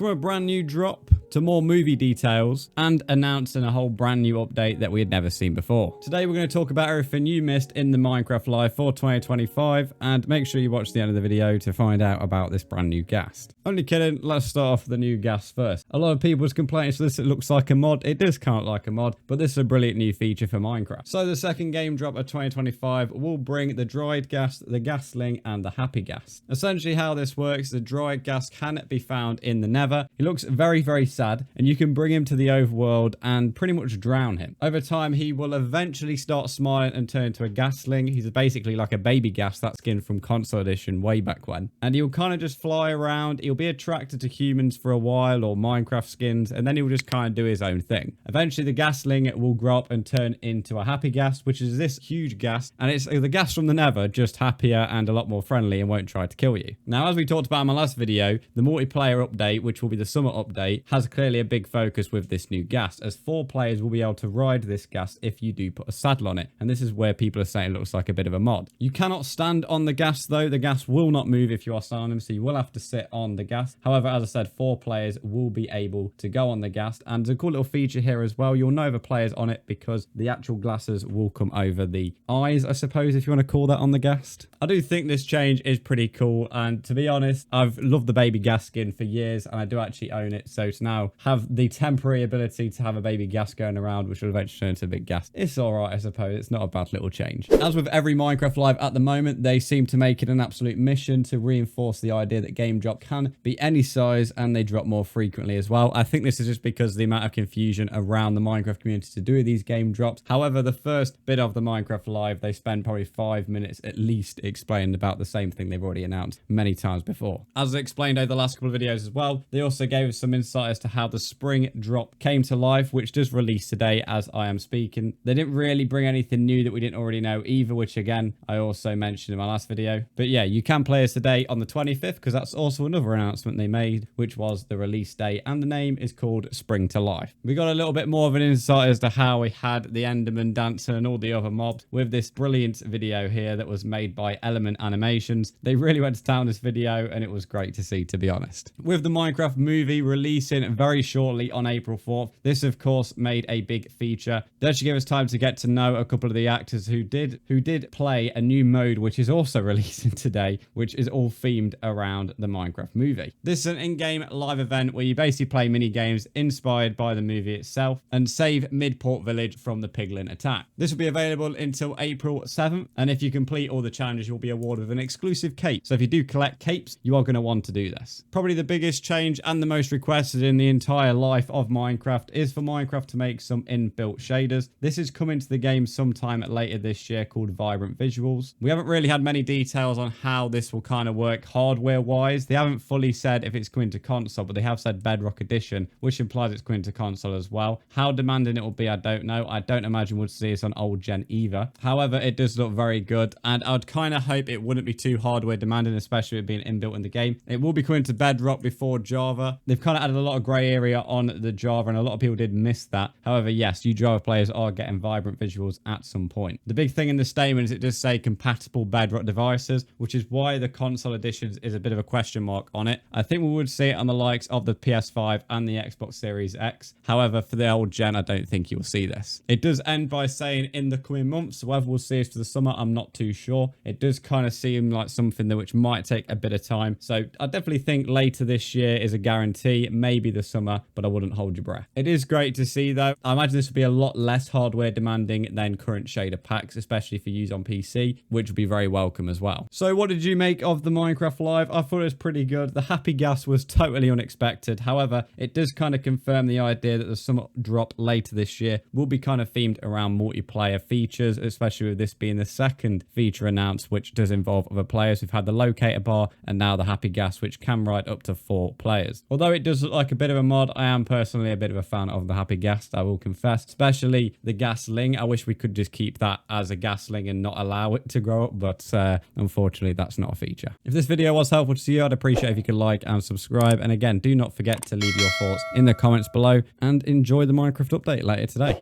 From a brand new drop to more movie details and announcing a whole brand new update that we had never seen before. Today we're going to talk about everything you missed in the Minecraft Live for 2025, and make sure you watch the end of the video to find out about this brand new Ghast. Only kidding, let's start off with the new Ghast first. A lot of people's complaining to this, it looks like a mod. It does kind of like a mod, but this is a brilliant new feature for Minecraft. So the second game drop of 2025 will bring the dried Ghast, the Ghastling, and the happy Ghast. Essentially how this works, the dried Ghast can be found in the Nether. He looks very, very sad, and you can bring him to the overworld and pretty much drown him. Over time, he will eventually start smiling and turn into a Ghastling. He's basically like a baby Ghast, that skin from console edition way back when. And he'll kind of just fly around. He'll be attracted to humans for a while, or Minecraft skins, and then he'll just kind of do his own thing. Eventually, the Ghastling will grow up and turn into a happy Ghast, which is this huge Ghast. And it's the Ghast from the Nether, just happier and a lot more friendly and won't try to kill you. Now, as we talked about in my last video, the multiplayer update, which will be the summer update, has clearly a big focus with this new Ghast, as 4 players will be able to ride this Ghast if you do put a saddle on it. And this is where people are saying it looks like a bit of a mod. You cannot stand on the Ghast though. The Ghast will not move if you are standing on him, so you will have to sit on the Ghast. However, as I said, 4 players will be able to go on the Ghast, and there's a cool little feature here as well. You'll know the players on it because the actual glasses will come over the eyes, I suppose, if you want to call that, on the Ghast. I do think this change is pretty cool, and to be honest, I've loved the baby Ghast skin for years, and I do actually own it, so to now have the temporary ability to have a baby Ghast going around, which will eventually turn into a big Ghast, it's alright, I suppose. It's not a bad little change. As with every Minecraft Live at the moment, they seem to make it an absolute mission to reinforce the idea that game drop can be any size, and they drop more frequently as well. I think this is just because of the amount of confusion around the Minecraft community to do these game drops. However, the first bit of the Minecraft Live, they spend probably 5 minutes at least explaining about the same thing they've already announced many times before. As I explained over the last couple of videos as well, they also gave us some insight as to how the spring drop came to life, which does release today as I am speaking. They didn't really bring anything new that we didn't already know either, which again, I also mentioned in my last video. But yeah, you can play as today on the 25th, because that's also another announcement they made, which was the release date, and the name is called Spring to Life. We got a little bit more of an insight as to how we had the Enderman dancer and all the other mobs with this brilliant video here that was made by Element Animations. They really went to town this video, and it was great to see, to be honest. With the Minecraft movie releasing very shortly on April 4th, this of course made a big feature. They actually gave us time to get to know a couple of the actors who did play a new mode, which is also releasing today, which is all themed around the Minecraft movie. This is an in-game live event where you basically play mini games inspired by the movie itself and save Midport Village from the piglin attack. This will be available until April 7th, and if you complete all the challenges, you'll be awarded with an exclusive cape. So if you do collect capes, you are going to want to do this. Probably the biggest change and the most requested in the entire life of Minecraft is for Minecraft to make some inbuilt shaders. This is coming to the game sometime later this year, called Vibrant Visuals. We haven't really had many details on how this will kind of work hardware wise. They haven't fully said if it's coming to console, but they have said Bedrock Edition, which implies it's coming to console as well. How demanding it will be, I don't know. I don't imagine we'll see this on old gen either. However, it does look very good, and I'd kind of hope it wouldn't be too hardware demanding, especially with being inbuilt in the game. It will be coming to Bedrock before Java. They've kind of added a lot of grey area on the Java, and a lot of people did miss that. However, yes, you Java players are getting Vibrant Visuals at some point. The big thing in the statement is it does say compatible Bedrock devices, which is why the console editions is a bit of a question mark on it. I think we would see it on the likes of the PS5 and the Xbox Series X. However, for the old gen, I don't think you'll see this. It does end by saying in the coming months, so whether we'll see it for the summer, I'm not too sure. It does kind of seem like something that which might take a bit of time. So I definitely think later this year is a guarantee, maybe the summer, but I wouldn't hold your breath. It is great to see though. I imagine this will be a lot less hardware demanding than current shader packs, especially for use on PC, which would be very welcome as well. So what did you make of the Minecraft Live? I thought it was pretty good. The happy Ghast was totally unexpected. However, it does kind of confirm the idea that the summer drop later this year will be kind of themed around multiplayer features, especially with this being the second feature announced, which does involve other players. We've had the locator bar and now the happy Ghast, which can ride up to 4 players. Although it does look like a bit of a mod, I am personally a bit of a fan of the happy Ghast, I will confess, especially the Ghastling. I wish we could just keep that as a Ghastling and not allow it to grow up, but unfortunately that's not a feature. If this video was helpful to you, I'd appreciate if you could like and subscribe, and again, do not forget to leave your thoughts in the comments below, and enjoy the Minecraft update later today.